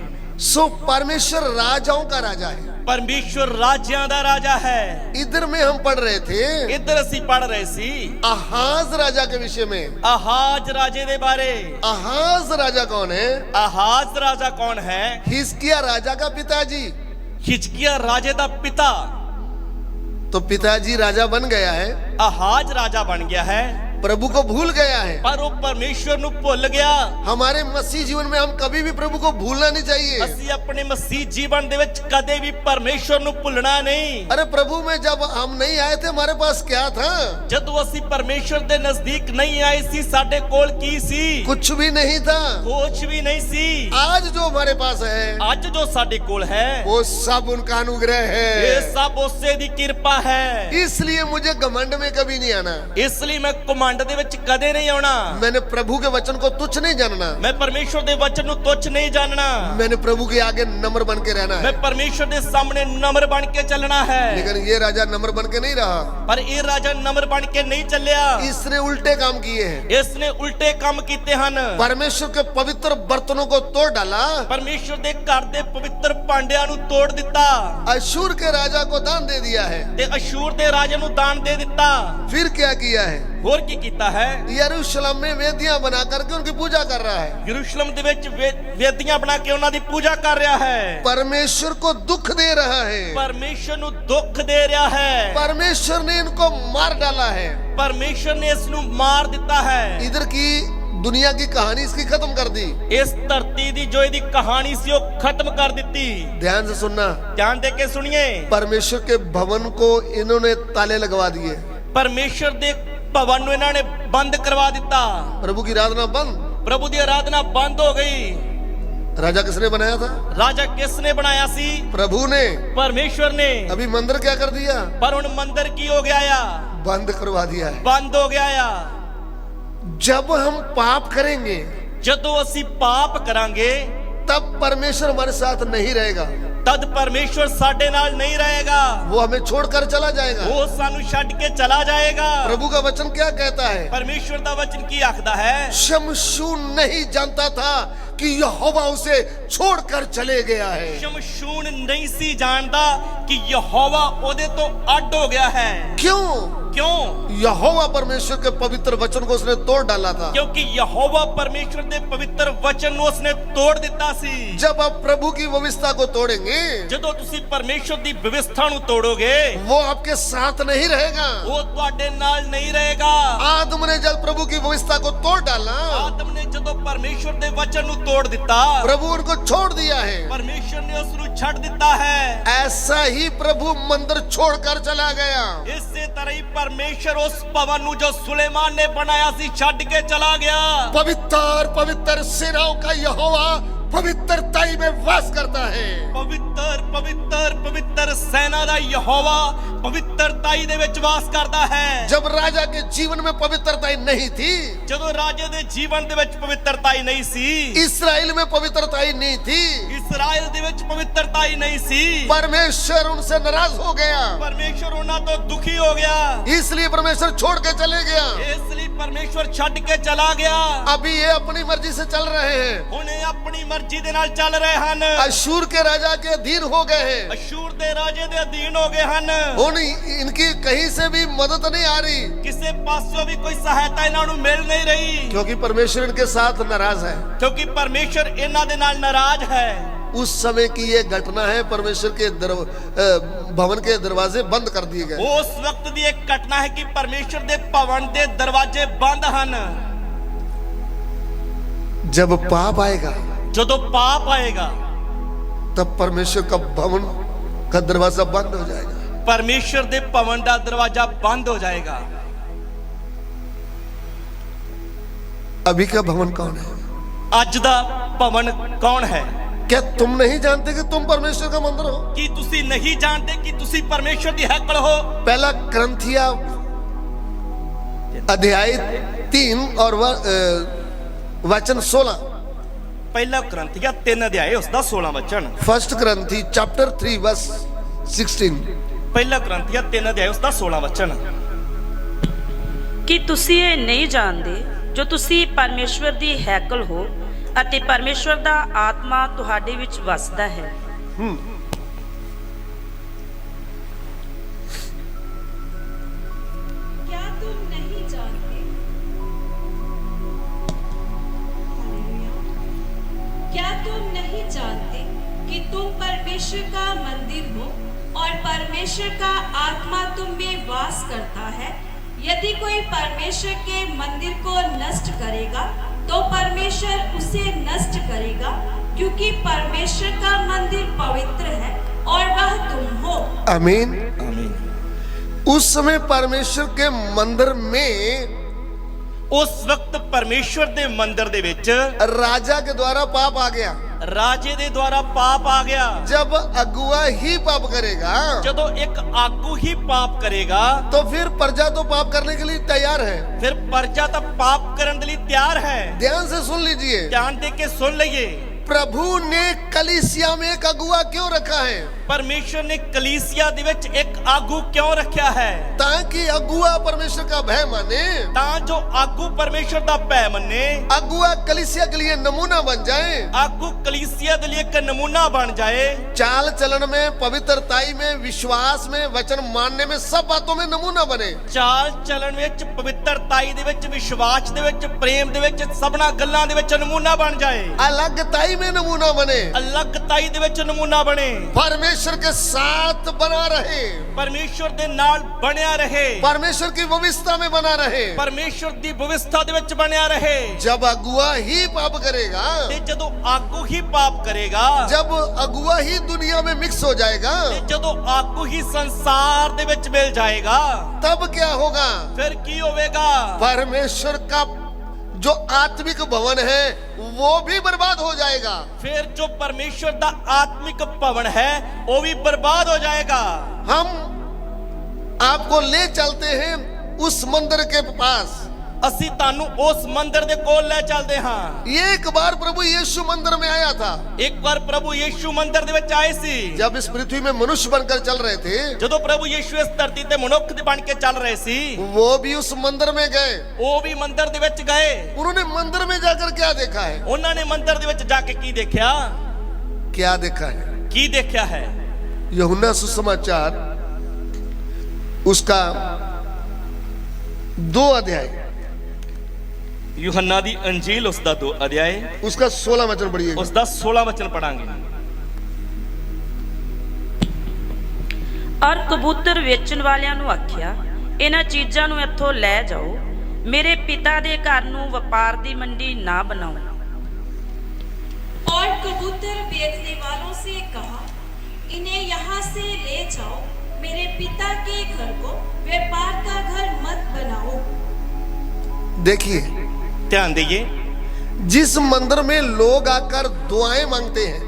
सो परमेश्वर राजाओं का राजा है। ਪਰਮੇਸ਼ਵਰ ਰਾਜਿਆਂ ਦਾ ਰਾਜਾ ਹੈ। इधर में हम पढ़ रहे थे ਇੱਧਰ ਅਸੀਂ ਪੜ ਰਹੇ ਸੀ आहाज राजा के विषय में। ਆਹਾਜ਼ ਰਾਜੇ ਦੇ ਬਾਰੇ। आहाज राजा कौन है? ਆਹਾਜ਼ ਰਾਜਾ ਕੌਣ ਹੈ? हिजकिय्याह राजा का पिताजी। ਹਿਜਕੀਆ ਰਾਜੇ ਦਾ ਪਿਤਾ। तो पिताजी राजा बन गया है, ਆਹਾਜ਼ ਰਾਜਾ ਬਣ ਗਿਆ ਹੈ, प्रभु को भूल गया है। ਪਰ ਉਹ ਪਰਮੇਸ਼ਵਰ ਨੂੰ ਭੁੱਲ ਗਿਆ। हमारे मसीह जीवन में हम कभी भी प्रभु को भूलना नहीं चाहिए। ਅਸੀਂ ਆਪਣੇ ਮਸੀਹ ਜੀਵਨ ਦੇ ਵਿੱਚ ਕਦੇ ਵੀ ਪਰਮੇਸ਼ਵਰ ਨੂੰ ਭੁੱਲਣਾ ਨਹੀਂ। अरे प्रभु में जब हम नहीं आए थे हमारे पास क्या था? ਜਦੋਂ ਅਸੀਂ ਪਰਮੇਸ਼ਵਰ ਦੇ ਨਜ਼ਦੀਕ ਨਹੀਂ ਆਏ ਸੀ ਸਾਡੇ ਕੋਲ ਕੀ ਸੀ? कुछ भी नहीं था। ਕੁਝ ਵੀ ਨਹੀਂ ਸੀ। आज जो हमारे पास है ਅੱਜ ਜੋ ਸਾਡੇ ਕੋਲ ਹੈ वो सब उनका अनुग्रह ਇਹ है। ਸਭ ਉਸੇ ਦੀ ਕਿਰਪਾ ਹੈ। इसलिए मुझे घमंड में कभी नहीं आना। ਇਸ ਲਈ ਮੈਂ ਘਮੰਡ ਦੇ ਵਿੱਚ ਕਦੇ ਨਹੀਂ ਆਉਣਾ। मैंने प्रभु के वचन को तुच्छ नहीं जानना। ਮੈਂ ਪਰਮੇਸ਼ਵਰ ਦੇ ਵਚਨ ਨੂੰ ਤੁੱਛ ਨਹੀਂ ਜਾਣਨਾ। मैंने प्रभु के आगे नम्र बन के रहना ਮੈਂ है। ਪਰਮੇਸ਼ਵਰ ਦੇ ਸਾਹਮਣੇ ਨਮਰ ਬਣ ਕੇ ਚੱਲਣਾ ਹੈ। लेकिन ये राजा नम्र बन के नहीं रहा, ਪਰ ਇਹ ਰਾਜਾ ਨਮਰ ਬਣ ਕੇ ਨਹੀਂ ਚੱਲਿਆ। इसने उल्टे काम किए हैं। ਇਸ ਨੇ ਉਲਟੇ ਕੰਮ ਕੀਤੇ ਹਨ। परमेश्वर के पवित्र बर्तनों को तोड़ डाला, ਪਰਮੇਸ਼ਵਰ ਦੇ ਘਰ ਦੇ ਪਵਿੱਤਰ ਭਾਂਡਿਆਂ ਨੂੰ ਤੋੜ ਦਿੱਤਾ अशूर के राजा को दान दे दिया है। ਤੇ ਅਸ਼ੂਰ ਦੇ ਰਾਜੇ ਨੂੰ ਦਾਨ ਦੇ ਦਿੱਤਾ। फिर क्या किया है? ਹੋਰ ਕੀ ਕੀਤਾ ਹੈ? यरूशलेम में वेदियां बना करके उनकी पूजा कर रहा है। ਯਰੂਸ਼ਲਮ ਦੇ ਵਿੱਚ ਵੇਦੀਆਂ ਬਣਾ ਕੇ ਉਹਨਾਂ ਦੀ ਪੂਜਾ ਕਰ ਰਿਹਾ ਹੈ। परमेश्वर को दुख दे रहा है। ਪਰਮੇਸ਼ਵਰ ਨੂੰ ਦੁੱਖ ਦੇ ਰਿਹਾ ਹੈ। परमेश्वर ने इनको मार डाला है। ਪਰਮੇਸ਼ਵਰ ਨੇ ਇਸ ਨੂੰ ਮਾਰ ਦਿੱਤਾ ਹੈ। इधर की दुनिया की कहानी इसकी खत्म कर दी। ਇਸ ਧਰਤੀ ਦੀ ਜੋ ਇਹਦੀ ਕਹਾਣੀ ਸੀ ਉਹ ਖਤਮ ਕਰ ਦਿੱਤੀ। ध्यान से सुनना, ਧਿਆਨ ਦੇ ਕੇ ਸੁਣੀਏ। परमेश्वर के भवन को इन्होंने ताले लगवा दिए। ਪਰਮੇਸ਼ਵਰ ਦੇ ਭਵਨ ਨੂੰ ਇਹਨਾਂ ਨੇ ਬੰਦ ਕਰਵਾ ਦਿੱਤਾ। प्रभु की आराधना बंद। ਪ੍ਰਭੂ ਦੀ ਆਰਾਧਨਾ ਬੰਦ ਹੋ ਗਈ। राजा किसने बनाया था? ਰਾਜਾ ਕਿਸ ਨੇ ਬਣਾਇਆ ਸੀ? प्रभु ने। ਪਰਮੇਸ਼ਵਰ ਨੇ। अभी मंदिर क्या कर दिया? ਪਰ ਹੁਣ ਮੰਦਿਰ ਕੀ ਹੋ ਗਿਆ ਆ? बंद करवा दिया है। ਬੰਦ ਹੋ ਗਿਆ ਆ। जब हम पाप करेंगे ਜਦੋਂ ਅਸੀਂ ਪਾਪ ਕਰਾਂਗੇ तब परमेश्वर हमारे साथ नहीं रहेगा। ਤਦ ਪਰਮੇਸ਼ਵਰ ਸਾਡੇ ਨਾਲ ਨਹੀਂ ਰਹੇਗਾ। वो हमें छोड़कर चला जाएगा। ਉਹ ਸਾਨੂੰ ਛੱਡ ਕੇ ਚਲਾ ਜਾਏਗਾ। प्रभु का वचन क्या कहता है? ਪਰਮੇਸ਼ਵਰ ਦਾ ਵਚਨ ਕੀ ਆਖਦਾ ਹੈ? शमशून नहीं जानता था कि यहोवा उसे छोड़कर चले गया है। ਸ਼ਮਸ਼ੂਨ ਨਹੀਂ ਸੀ ਜਾਣਦਾ ਕਿ ਯਹੋਵਾ ਉਹਦੇ ਤੋਂ ਅੱਡ ਹੋ ਗਿਆ ਹੈ। क्यों? क्यों? यहोवा परमेश्वर के पवित्र वचन को उसने तोड़ डाला था। क्योंकि यहोवा परमेश्वर ਦੇ ਪਵਿੱਤਰ ਵਚਨ ਨੂੰ ਉਸਨੇ ਤੋੜ ਦਿੱਤਾ ਸੀ। जब आप प्रभु की व्यवस्था को तोड़ेंगे ਜਦੋਂ ਤੁਸੀਂ ਪਰਮੇਸ਼ਵਰ ਦੀ ਵਿਵਸਥਾ ਨੂੰ ਤੋੜੋਗੇ वो आपके साथ नहीं रहेगा। ਉਹ ਤੁਹਾਡੇ ਨਾਲ ਨਹੀਂ ਰਹੇਗਾ। आदम ने जब प्रभु की व्यवस्था को तोड़ डाला, ਆਦਮ ਨੇ ਜਦੋਂ ਪਰਮੇਸ਼ਵਰ ਦੇ ਵਚਨ ਨੂੰ ਤੋੜ ਦਿੱਤਾ प्रभु उनको छोड़ दिया है। ਪਰਮੇਸ਼ਵਰ ਨੇ ਉਸ ਨੂੰ ਛੱਡ ਦਿੱਤਾ ਹੈ। ऐसा ही प्रभु मंदिर छोड़कर चला गया। ਇਸੇ ਤਰ੍ਹਾਂ ਹੀ ਪਰਮੇਸ਼ਵਰ ਉਸ ਭਵਨ ਨੂੰ ਜੋ ਸੁਲੇਮਾਨ ਨੇ ਬਣਾਇਆ ਸੀ ਛੱਡ ਕੇ ਚਲਾ ਗਿਆ। पवित्र पवित्र सेनाओं का यहोवा पवित्रताई में वास करता है। ਪਵਿੱਤਰ ਪਵਿੱਤਰ ਪਵਿੱਤਰ ਸੈਨਾ ਦਾ ਯਹੋਵਾ ਪਵਿੱਤਰਤਾਈ ਦੇ ਵਿੱਚ ਵਾਸ ਕਰਦਾ ਹੈ। जब राजा के जीवन में पवित्रताई नहीं थी, ਜਦੋਂ ਰਾਜੇ ਦੇ ਜੀਵਨ ਦੇ ਵਿੱਚ ਪਵਿੱਤਰਤਾਈ ਨਹੀਂ ਸੀ, इस्राएल में पवित्रताई नहीं थी, ਇਸਰਾਇਲ ਦੇ ਵਿੱਚ ਪਵਿੱਤਰਤਾਈ ਨਹੀਂ ਸੀ, परमेश्वर उनसे नाराज हो गया। ਪਰਮੇਸ਼ਵਰ ਉਹਨਾਂ ਤੋਂ ਦੁਖੀ ਹੋ ਗਿਆ। इसलिए परमेश्वर छोड़ के चले गया। ਇਸ ਲਈ ਪਰਮੇਸ਼ਵਰ ਛੱਡ ਕੇ ਚਲਾ ਗਿਆ। अभी ये अपनी मर्जी से चल रहे हैं। ਹੁਣ ਇਹ ਆਪਣੀ ਮਰਜ਼ੀ ਦੇ ਨਾਲ ਚੱਲ ਰਹੇ ਹਨ। अशूर के राजा के अधीन हो गए हैं। ਅਸ਼ੂਰ ਦੇ ਰਾਜੇ ਦੇ ਅਧੀਨ ਹੋ ਗਏ ਹਨ। इनकी कहीं से भी मदद नहीं आ रही, ਕਿਸੇ ਪਾਸੋਂ ਵੀ ਕੋਈ ਸਹਾਇਤਾ ਇਹਨਾਂ ਨੂੰ ਮਿਲ ਨਹੀਂ ਰਹੀ। क्योंकि परमेश्वर इनके साथ नाराज है। ਕਿਉਂਕਿ ਪਰਮੇਸ਼ਵਰ ਇਹਨਾਂ ਦੇ ਨਾਲ ਨਾਰਾਜ਼ ਹੈ। उस समय की ये घटना है। परमेश्वर के भवन के दरवाजे बंद कर दिए गए। ਉਸ ਵਕਤ ਦੀ ਇੱਕ ਘਟਨਾ ਹੈ ਕਿ ਪਰਮੇਸ਼ਵਰ ਦੇ ਭਵਨ ਦੇ ਦਰਵਾਜ਼ੇ ਬੰਦ ਹਨ। जब पाप आएगा ਜਦੋਂ ਪਾਪ ਆਏਗਾ तब परमेश्वर का भवन का दरवाजा बंद हो जाएगा। ਪਰਮੇਸ਼ਵਰ ਦੇ ਭਵਨ ਦਾ ਦਰਵਾਜ਼ਾ ਬੰਦ ਹੋ ਜਾਏਗਾ। अभी का भवन कौन है? ਅੱਜ ਦਾ ਭਵਨ ਕੌਣ ਹੈ? क्या तुम नहीं जानते कि तुम परमेश्वर का मंदिर हो? ਕੀ ਤੁਸੀਂ ਨਹੀਂ ਜਾਣਦੇ ਕਿ ਤੁਸੀਂ ਪਰਮੇਸ਼ਰ ਦੀ ਹੈਕਲ ਹੋ? पहला ग्रंथिया अध्याय 3 और वचन 16। ਪਹਿਲਾ ਕਰੰਥੀਆ 3 ਅਧਿਆਏ ਉਸ ਦਾ 16 ਵਚਨ। फर्स्ट ग्रंथी चैप्टर 3 वर्स 16। ਪਹਿਲਾ ਕਰੰਥੀਆ 3 ਅਧਿਆਏ ਉਸ ਦਾ 16 ਵਚਨ। ਕਿ ਤੁਸੀਂ ਇਹ ਨਹੀਂ ਜਾਣਦੇ ਜੋ ਤੁਸੀਂ ਪਰਮੇਸ਼ਵਰ ਦੀ ਹੈਕਲ ਹੋ ਅਤੇ ਪਰਮੇਸ਼ਵਰ ਦਾ ਆਤਮਾ ਤੁਹਾਡੇ ਵਿੱਚ ਵਸਦਾ ਹੈ। क्या तुम नहीं जानते? क्या तुम नहीं जानते कि तुम परमेश्वर का मंदिर हो और परमेश्वर का आत्मा तुम में वास करता है? यदि कोई परमेश्वर के मंदिर को नष्ट करेगा तो परमेश्वर उसे नष्ट करेगा, क्योंकि परमेश्वर का मंदिर पवित्र है और वह तुम हो। आमीन। ਆਮੀਨ। उस समय परमेश्वर के मंदिर में ਉਸ ਵਕਤ ਪਰਮੇਸ਼ਰ ਦੇ ਮੰਦਿਰ ਦੇ ਵਿੱਚ राजा के द्वारा पाप आ गया। ਰਾਜੇ ਦੇ ਦੁਆਰਾ ਪਾਪ ਆ ਗਿਆ। जब अगुआ ही पाप करेगा ਜਦੋਂ ਇੱਕ ਆਗੂ ਹੀ ਪਾਪ ਕਰੇਗਾ तो फिर प्रजा तो पाप करने के लिए तैयार है। ਫਿਰ ਪਰਜਾ ਤਾਂ ਪਾਪ ਕਰਨ ਦੇ ਲਈ ਤਿਆਰ ਹੈ। ध्यान से सुन लीजिए, ਧਿਆਨ ਦੇ ਕੇ ਸੁਣ ਲਈਏ। प्रभु ने कलीसिया में एक अगुआ क्यों रखा है? ਪਰਮੇਸ਼ਰ ਨੇ ਕਲੀਸਿਆ ਦੇ ਵਿੱਚ ਇੱਕ ਆਗੂ ਕਿਉਂ ਰੱਖਿਆ ਹੈ? ताकि अगुआ परमेश्वर का भय माने, ਤਾਂ ਜੋ ਆਗੂ ਪਰਮੇਸ਼ਰ ਦਾ ਭੈ ਮੰਨੇ, अगुआ कलीसिया के लिए नमूना बन जाए, ਆਗੂ ਕਲੀਸਿया ਦੇ ਲਈ ਇੱਕ ਨਮੂਨਾ ਬਣ ਜਾਏ। चाल चलन में, पवित्रताई में, विश्वास में, वचन मानने में, सब बातों में नमूना बने। ਚਾਲ ਚੱਲਣ ਵਿੱਚ, ਪਵਿੱਤਰਤਾਈ ਦੇ ਵਿੱਚ, ਵਿਸ਼ਵਾਸ ਦੇ ਵਿੱਚ, ਪ੍ਰੇਮ ਦੇ ਵਿੱਚ, ਸਭਨਾ ਗੱਲਾਂ ਦੇ ਵਿੱਚ ਨਮੂਨਾ ਬਣ ਜਾਏ। अलगताई में नमूना बने, ਅਲੱਗਤਾਈ ਦੇ ਵਿੱਚ ਨਮੂਨਾ ਬਣੇ। परमेश्वर के साथ बना रहे, ਪਰਮੇਸ਼ਰ ਦੇ ਨਾਲ ਬਣਿਆ ਰਹੇ, परमेश्वर की व्यवस्था में बना रहे। ਪਰਮੇਸ਼ਰ ਦੀ ਵਿਵਸਥਾ ਦੇ ਵਿੱਚ ਬਣਿਆ ਰਹੇ। जब अगुआ ही पाप करेगा, ਤੇ ਜਦੋਂ ਆਗੂ ਹੀ ਪਾਪ ਕਰੇਗਾ, जब अगुआ ही दुनिया में मिक्स हो जाएगा, ਤੇ ਜਦੋਂ ਆਗੂ ਹੀ ਸੰਸਾਰ ਦੇ ਵਿੱਚ ਮਿਲ ਜਾਏਗਾ, तब क्या होगा? ਫਿਰ ਕੀ ਹੋਵੇਗਾ? परमेश्वर का जो आत्मिक भवन है वो भी बर्बाद हो जाएगा। ਫਿਰ ਜੋ ਪਰਮੇਸ਼ਰ ਦਾ ਆਤਮਿਕ ਭਵਨ ਹੈ ਉਹ ਵੀ ਬਰਬਾਦ ਹੋ ਜਾਏਗਾ। हम आपको ले चलते हैं उस मंदिर के पास। ਅਸੀਂ ਤੁਹਾਨੂੰ ਉਸ ਮੰਦਿਰ ਦੇ ਕੋਲ ਲੈ ਚੱਲਦੇ ਹਾਂ। एक बार प्रभु यीशु मंदिर में आया था। ਇੱਕ ਵਾਰ ਪ੍ਰਭੂ ਯੀਸ਼ੂ ਮੰਦਿਰ ਦੇ ਵਿੱਚ ਆਏ ਸੀ। जब इस पृथ्वी में मनुष्य बनकर चल रहे थे, ਜਦੋਂ ਪ੍ਰਭੂ ਯੀਸ਼ੂ ਇਸ ਧਰਤੀ ਤੇ ਮਨੁੱਖ ਦੇ ਬਣ ਕੇ ਚੱਲ ਰਹੇ ਸੀ, वो भी उस मंदिर में गए। ਉਹ ਵੀ ਮੰਦਿਰ ਦੇ ਵਿੱਚ ਗਏ। उन्होंने मंदिर में जाकर क्या देखा है? ਉਹਨਾਂ ਨੇ ਮੰਦਿਰ ਦੇ ਵਿੱਚ ਜਾ ਕੇ ਕੀ ਦੇਖਿਆ? क्या देखा है? ਕੀ ਦੇਖਿਆ ਹੈ? यूहन्ना सुसमाचार उसका 2 अध्याय, ਯੂਹੰਨਾ ਦੀ ਅੰਜੀਲ ਉਸ ਦਾ 2 ਅਧਿਆਏ उसका 16 वचन पढ़िएगा। ਉਸ ਦਾ 16 ਵਚਨ ਪੜਾਂਗੇ। ਔਰ ਕਬੂਤਰ ਵੇਚਣ ਵਾਲਿਆਂ ਨੂੰ ਆਖਿਆ, ਇਹਨਾਂ ਚੀਜ਼ਾਂ ਨੂੰ ਇੱਥੋਂ ਲੈ ਜਾਓ, ਮੇਰੇ ਪਿਤਾ ਦੇ ਘਰ ਨੂੰ ਵਪਾਰ ਦੀ ਮੰਡੀ ਨਾ ਬਣਾਓ। और कबूतर बेचने वालों से कहा, इन्हें यहाँ से ले जाओ, मेरे पिता के घर को व्यापार का घर मत बनाओ। देखिए, ਧਿਆਨ ਦਈਏ, जिस मंदिर में लोग आकर दुआएं मांगते हैं,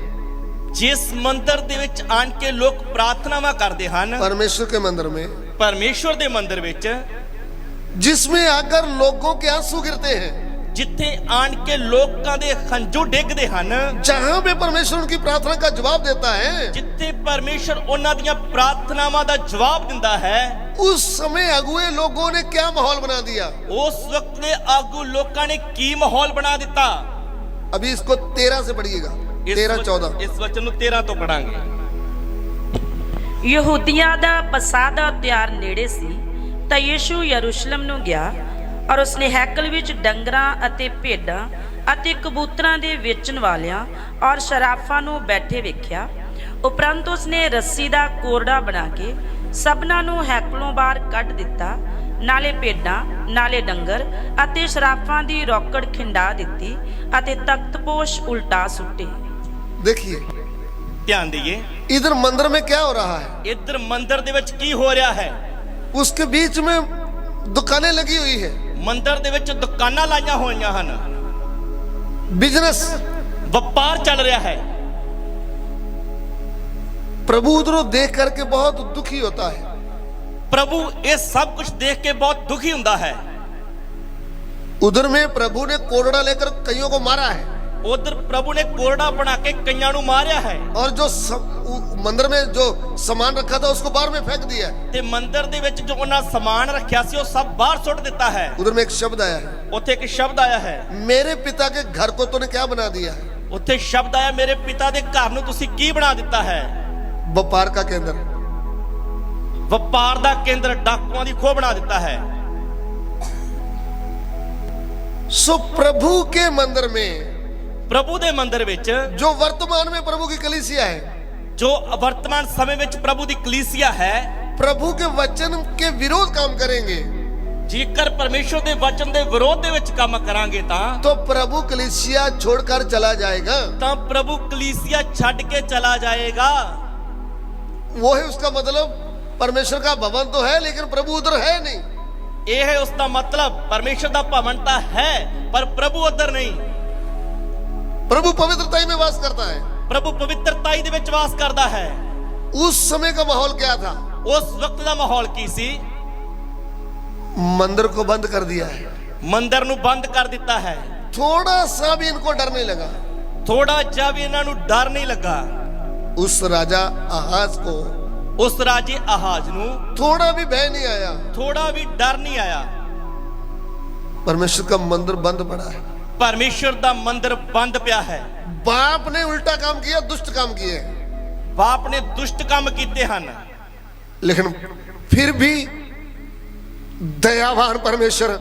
ਜਿਸ ਮੰਦਿਰ ਦੇ ਵਿੱਚ ਆਣ ਕੇ ਲੋਕ ਪ੍ਰਾਰਥਨਾਵਾਂ ਕਰਦੇ ਹਨ, परमेश्वर के मंदिर में, ਪਰਮੇਸ਼ਰ ਦੇ ਮੰਦਿਰ ਵਿੱਚ, जिसमें आकर लोगों के आंसू गिरते हैं, ਜਿੱਥੇ ਆਣ ਕੇ ਲੋਕਾਂ ਦੇ ਹੰਝੂ ਡਿੱਗਦੇ ਹਨ, जहां पे परमेश्वर उनकी प्रार्थना का जवाब देता है, ਜਿੱਥੇ ਪਰਮੇਸ਼ਰ ਉਹਨਾਂ ਦੀਆਂ ਪ੍ਰਾਰਥਨਾਵਾਂ ਦਾ ਜਵਾਬ ਦਿੰਦਾ ਹੈ, उस समय अगुए लोगों ने क्या माहौल बना दिया? ਉਸ ਵਕਤ ਦੇ ਆਗੂ ਲੋਕਾਂ ਨੇ ਕੀ ਮਾਹੌਲ ਬਣਾ ਦਿੱਤਾ? अभी इसको 13 से पढ़िएगा, 13-14। ਇਸ ਵਚਨ ਨੂੰ 13 ਤੋਂ ਪੜਾਂਗੇ। ਯਹੂਦੀਆਂ ਦਾ ਪਸਾਹ ਦਾ ਤਿਉਹਾਰ ਨੇੜੇ ਸੀ ਤਾਂ ਯੀਸ਼ੂ ਯਰੂਸ਼ਲਮ ਨੂੰ ਗਿਆ ਔਰ ਉਸਨੇ ਹੈਕਲ ਵਿੱਚ ਡੰਗਰਾਂ ਅਤੇ ਭੇਡਾਂ ਅਤੇ ਕਬੂਤਰਾਂ ਦੇ ਵੇਚਣ ਵਾਲਿਆਂ ਔਰ ਸ਼ਰਾਫਾਂ ਨੂੰ ਬੈਠੇ ਵੇਖਿਆ। ਉਪਰੰਤ ਉਸਨੇ ਰੱਸੀ ਦਾ ਕੋਰੜਾ ਬਣਾ ਕੇ ਸਭਨਾਂ ਨੂੰ ਹੈਕਲੋਂ ਬਾਹਰ ਕੱਢ ਦਿੱਤਾ, ਨਾਲੇ ਭੇਡਾਂ, ਨਾਲੇ ਡੰਗਰ ਅਤੇ ਸ਼ਰਾਫਾਂ ਦੀ ਰੌਕੜ ਖਿੰਡਾ ਦਿੱਤੀ ਅਤੇ ਤਖਤਪੋਸ਼ ਉਲਟਾ ਸੁੱਟੇ। देखिए, ਧਿਆਨ ਦਈਏ, इधर मंदिर में क्या हो रहा है? ਇੱਧਰ ਮੰਦਿਰ ਦੇ ਵਿੱਚ ਕੀ ਹੋ ਰਿਹਾ ਹੈ? उसके बीच में दुकानें लगी हुई है, ਮੰਦਿਰ ਦੇ ਵਿੱਚ ਦੁਕਾਨਾਂ ਲਾਈਆਂ ਹੋਈਆਂ ਹਨ, बिजनेस। ਵਪਾਰ ਚੱਲ ਰਿਹਾ ਹੈ। प्रभु उधरों देख करके बहुत दुखी होता है। ਪ੍ਰਭੂ ਇਹ ਸਭ ਕੁਝ ਦੇਖ ਕੇ ਬਹੁਤ ਦੁਖੀ ਹੁੰਦਾ ਹੈ। उधर में प्रभु ने कोरड़ा लेकर कईयों को मारा है, ਉਧਰ ਪ੍ਰਭੂ ਨੇ ਕੋਰੜਾ ਬਣਾ ਕੇ ਕਈਆਂ ਨੂੰ ਮਾਰਿਆ ਹੈ और जो मंदिर में जो सामान रखा था उसको बाहर में फेंक दिया है। ਤੇ ਮੰਦਿਰ ਦੇ ਵਿੱਚ ਜੋ ਉਹਨਾਂ ਸਮਾਨ ਰੱਖਿਆ ਸੀ ਉਹ ਸਭ ਬਾਹਰ ਸੁੱਟ ਦਿੱਤਾ ਹੈ। उधर में एक शब्द आया है, ਉੱਥੇ ਇੱਕ ਸ਼ਬਦ ਆਇਆ ਹੈ, मेरे पिता के घर को तूने क्या बना दिया है? ਉੱਥੇ ਸ਼ਬਦ ਆਇਆ, ਮੇਰੇ ਪਿਤਾ ਦੇ ਘਰ ਨੂੰ ਤੁਸੀਂ ਕੀ ਬਣਾ ਦਿੱਤਾ ਹੈ? व्यापार का केंद्र। ਵਪਾਰ ਦਾ ਕੇਂਦਰ, ਡਾਕੂਆਂ ਦੀ ਖੋਹ ਬਣਾ ਦਿੱਤਾ ਹੈ। सो प्रभु के मंदिर में, ਪ੍ਰਭੂ ਦੇ ਮੰਦਿਰ ਵਿੱਚ जो वर्तमान में प्रभु की कलीसिया है, ਜੋ ਵਰਤਮਾਨ ਸਮੇਂ ਵਿੱਚ ਪ੍ਰਭੂ ਦੀ ਕਲੀਸਿਆ ਹੈ, प्रभु के वचन के विरोध काम करेंगे ਜੇਕਰ ਪਰਮੇਸ਼ਰ ਦੇ ਵਚਨ ਦੇ ਵਿਰੋਧ ਦੇ ਵਿੱਚ ਕੰਮ ਕਰਾਂਗੇ तो प्रभु कलीसिया छोड़कर चला जाएगा। ਤਾਂ ਪ੍ਰਭੂ ਕਲੀਸਿਆ ਛੱਡ ਕੇ ਚਲਾ ਜਾਏਗਾ। वो है उसका मतलब, परमेश्वर का भवन तो है लेकिन प्रभु उधर है नहीं। ਇਹ ਹੈ ਉਸ ਦਾ ਮਤਲਬ, ਪਰਮੇਸ਼ਰ ਦਾ ਭਵਨ ਤਾਂ ਹੈ ਪਰ ਪ੍ਰਭੂ ਉੱਧਰ ਨਹੀਂ। प्रभु पवित्रता में वास करता है। ਪ੍ਰਭੂ ਪਵਿੱਤਰਤਾਈ ਦੇ ਵਿੱਚ ਵਾਸ ਕਰਦਾ ਹੈ। उस समय का माहौल क्या था? ਉਸ ਵਕਤ ਦਾ ਮਾਹੌਲ ਕੀ ਸੀ? मंदिर को बंद कर दिया है। ਮੰਦਿਰ ਨੂੰ ਬੰਦ ਕਰ ਦਿੱਤਾ ਹੈ। थोड़ा सा भी इनको डर नहीं लगा। ਥੋੜਾ ਜਿਹਾ ਵੀ ਇਹਨਾਂ ਨੂੰ ਡਰ ਨਹੀਂ ਲੱਗਾ। उस राजा आहाज को ਉਸ ਰਾਜੇ ਆਹਾਜ਼ ਨੂੰ थोड़ा भी भय नहीं आया। ਥੋੜਾ ਵੀ ਡਰ ਨਹੀਂ ਆਇਆ। परमेश्वर का मंदिर बंद पड़ा है। ਪਰਮੇਸ਼ਰ ਦਾ ਮੰਦਿਰ ਬੰਦ ਪਿਆ ਹੈ। बाप ने उल्टा काम किया, दुष्ट काम किए, ਬਾਪ ਨੇ ਦੁਸ਼ਟ ਕੰਮ ਕੀਤੇ ਹਨ, लेकिन फिर भी दयावान परमेश्वर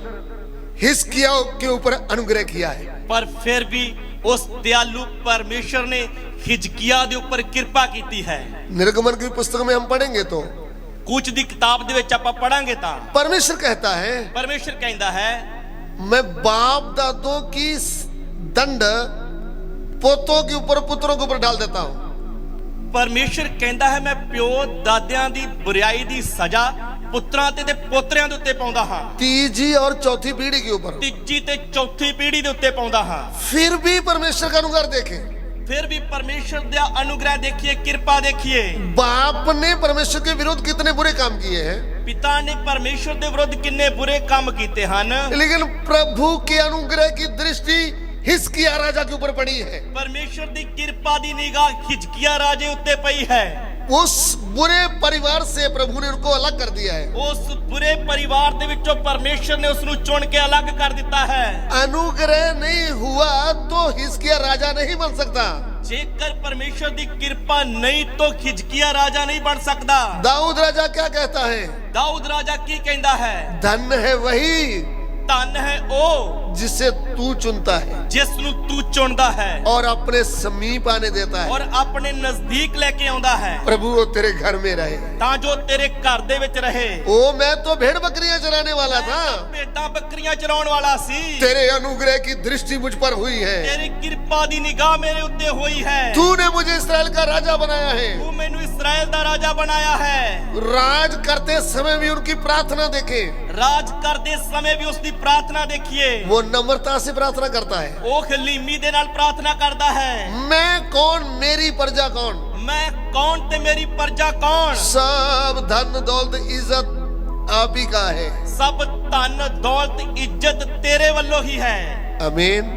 हिजकिय्याह के ऊपर अनुग्रह किया है। ਪਰ ਫਿਰ ਵੀ ਉਸ ਦਿਆਲੂ ਪਰਮੇਸ਼ਰ ਨੇ ਹਿਜਕੀਆ ਦੇ ਉੱਪਰ ਕਿਰਪਾ ਕੀਤੀ ਹੈ। निर्गमन की पुस्तक में हम पढ़ेंगे तो ਕੁਝ ਦੀ ਕਿਤਾਬ ਦੇ ਵਿੱਚ ਆਪਾਂ ਪੜਾਂਗੇ ਤਾਂ परमेश्वर कहता है, ਪਰਮੇਸ਼ਰ ਕਹਿੰਦਾ ਹੈ, मैं बाप दादों की दंड पोतों के ऊपर, पुत्रों के ऊपर डाल देता हूं। ਪਰਮੇਸ਼ਰ ਕਹਿੰਦਾ ਹੈ, ਮੈਂ ਪਿਓ ਦਾਦਿਆਂ ਦੀ ਬੁਰਾਈ ਦੀ ਸਜ਼ਾ ਪੁੱਤਰਾਂ ਤੇ ਪੋਤਰਿਆਂ ਦੇ ਉੱਤੇ ਪਾਉਂਦਾ ਹਾਂ। तीसरी और चौथी पीढ़ी के ऊपर। ਤੀਜੀ ਤੇ ਚੌਥੀ ਪੀੜ੍ਹੀ ਦੇ ਉੱਤੇ ਪਾਉਂਦਾ ਹਾਂ। फिर भी परमेश्वर का अनुग्रह देखें। ਫਿਰ ਵੀ ਪਰਮੇਸ਼ਰ ਦਾ ਅਨੁਗ੍ਰਹਿ ਦੇਖੀਏ, ਕਿਰਪਾ ਦੇਖੀਏ। बाप ने परमेश्वर के विरुद्ध कितने बुरे काम किए हैं, ਪਿਤਾ ਨੇ ਪਰਮੇਸ਼ਰ ਦੇ ਵਿਰੁੱਧ ਕਿੰਨੇ ਬੁਰੇ ਕੰਮ ਕੀਤੇ ਹਨ, लेकिन प्रभु के अनुग्रह की दृष्टि हिजकिय्याह राजा के ऊपर पड़ी है। ਪਰਮੇਸ਼ਰ ਦੀ ਕਿਰਪਾ ਦੀ ਨਿਗਾਹ ਹਿਜਕੀਆ ਰਾਜੇ ਉੱਤੇ ਪਈ ਹੈ। उस बुरे परिवार से प्रभु ने उनको अलग कर दिया है। ਉਸ ਬੁਰੇ ਪਰਿਵਾਰ ਦੇ ਵਿੱਚੋਂ ਪਰਮੇਸ਼ਰ ਨੇ ਉਸ ਨੂੰ ਚੁਣ ਕੇ ਅਲੱਗ ਕਰ ਦਿੱਤਾ ਹੈ। अनुग्रह नहीं हुआ तो हिजकिय्याह राजा नहीं बन सकता। ਜੇਕਰ ਪਰਮੇਸ਼ਰ ਦੀ ਕਿਰਪਾ ਨਹੀਂ ਤਾਂ ਹਿਜਕੀਆ ਰਾਜਾ ਨਹੀਂ ਬਣ ਸਕਦਾ। दाऊद राजा क्या कहता है? ਦਾਊਦ ਰਾਜਾ ਕੀ ਕਹਿੰਦਾ ਹੈ? धन्य है वही ਧੰਨ ਹੈ ਉਹ जिसे तू चुनता है ਜਿਸ ਨੂੰ ਤੂੰ ਚੁਣਦਾ ਹੈ और अपने समीप आने देता है। ਔਰ ਆਪਣੇ ਨਜ਼ਦੀਕ ਲੈ ਕੇ ਆਉਂਦਾ ਹੈ, प्रभु वो तेरे घर में रहे। ਤਾਂ ਜੋ ਤੇਰੇ ਘਰ ਦੇ ਵਿੱਚ ਰਹੇ। ओ मैं तो भेड़ बकरियां चराने वाला था, ਭੇਡਾਂ ਬੱਕਰੀਆਂ ਚਰਾਉਣ ਵਾਲਾ ਸੀ। तेरे अनुग्रह की दृष्टि मुझ पर हुई है। ਤੇਰੀ ਕਿਰਪਾ ਦੀ ਨਿਗਾਹ ਮੇਰੇ ਉੱਤੇ ਹੋਈ ਹੈ। तूने मुझे इस्राएल का राजा बनाया है। ਤੂੰ ਮੈਨੂੰ ਇਸਰਾਇਲ ਦਾ ਰਾਜਾ ਬਣਾਇਆ ਹੈ। राज करते समय भी उनकी प्रार्थना देखे। ਰਾਜ ਕਰਦੇ ਸਮੇਂ ਵੀ ਉਸ ਦੀ ਪ੍ਰਾਰਥਨਾ ਦੇਖੀਏ। वो नम्रता से प्रार्थना करता है। ਉਹ ਹਲੀਮੀ ਦੇ ਨਾਲ ਪ੍ਰਾਰਥਨਾ ਕਰਦਾ ਹੈ। मैं कौन, मेरी प्रजा कौन? ਮੈਂ ਕੌਣ ਤੇ ਮੇਰੀ ਪ੍ਰਜਾ ਕੌਣ? सब धन दौलत इज्जत आप ही का है। ਸਭ ਧਨ ਦੌਲਤ ਇੱਜ਼ਤ ਤੇਰੇ ਵੱਲੋਂ ਹੀ ਹੈ। आमीन।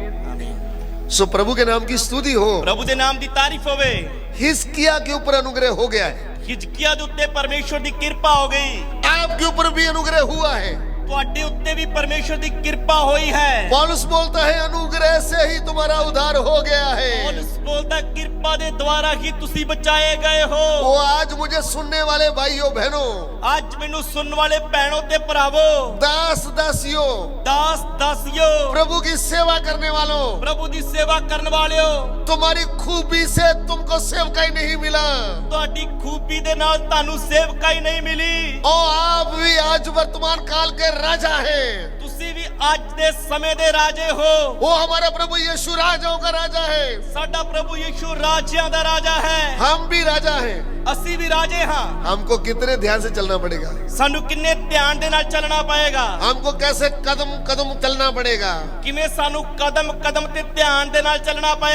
सो प्रभु के नाम की स्तुति हो। ਪ੍ਰਭੂ ਦੇ ਨਾਮ ਦੀ ਤਾਰੀਫ ਹੋਵੇ। हिजकिय्याह के ऊपर अनुग्रह हो गया है। ਹਿਜਕੀਆ ਦੇ ਉੱਤੇ ਪਰਮੇਸ਼ਰ ਦੀ ਕਿਰਪਾ ਹੋ ਗਈ। आपके ऊपर भी अनुग्रह हुआ है। ਤੁਹਾਡੇ ਉੱਤੇ ਵੀ ਪਰਮੇਸ਼ਰ ਦੀ ਕਿਰਪਾ ਹੋਈ ਹੈ। पौलुस बोलता है अनुग्रह से ही तुम्हारा उद्धार हो गया है। ਪੌਲੁਸ ਬੋਲਦਾ ਕਿਰਪਾ ਦੇ ਦੁਆਰਾ ਹੀ ਤੁਸੀਂ ਬਚਾਏ ਗਏ वो ਹੋ। आज मुझे सुनने वाले भाइयों बहनों, ਅੱਜ ਮੈਨੂੰ ਸੁਣਨ ਵਾਲੇ ਭੈਣੋ ਤੇ ਭਰਾਵੋ, दास दासियों, ਦਾਸ ਦਾਸੀਓ, प्रभु की सेवा करने वालों, ਪ੍ਰਭੂ ਦੀ ਸੇਵਾ ਕਰਨ ਵਾਲਿਓ, तुम्हारी खूबी से तुमको सेवकाई नहीं मिला ਤੁਹਾਡੀ ਖੂਬੀ ਦੇ ਨਾਲ ਤੁਹਾਨੂੰ ਸੇਵਕਾਈ ਨਹੀਂ ਮਿਲੀ। और आप भी आज वर्तमान काल के राजा हैं। ਤੁਸੀਂ ਵੀ ਅੱਜ ਦੇ ਸਮੇਂ ਦੇ ਰਾਜੇ ਹੋ। वो हमारा प्रभु यीशु राजाओं का राजा है। ਸਾਡਾ ਪ੍ਰਭੂ ਯਿਸੂ ਰਾਜਿਆਂ ਦਾ ਰਾਜਾ ਹੈ। हम भी राजा हैं। ਅਸੀਂ ਵੀ ਰਾਜੇ ਹਾਂ। हमको कितने ध्यान से चलना पड़ेगा? ਸਾਨੂੰ ਕਿੰਨੇ ਧਿਆਨ ਦੇ ਨਾਲ ਚੱਲਣਾ ਪਏਗਾ। हमको कैसे कदम कदम चलना पड़ेगा? ਕਿਵੇਂ ਸਾਨੂੰ ਕਦਮ ਕਦਮ ਤੇ ਧਿਆਨ ਦੇ ਨਾਲ ਚੱਲਣਾ ਪਏਗਾ।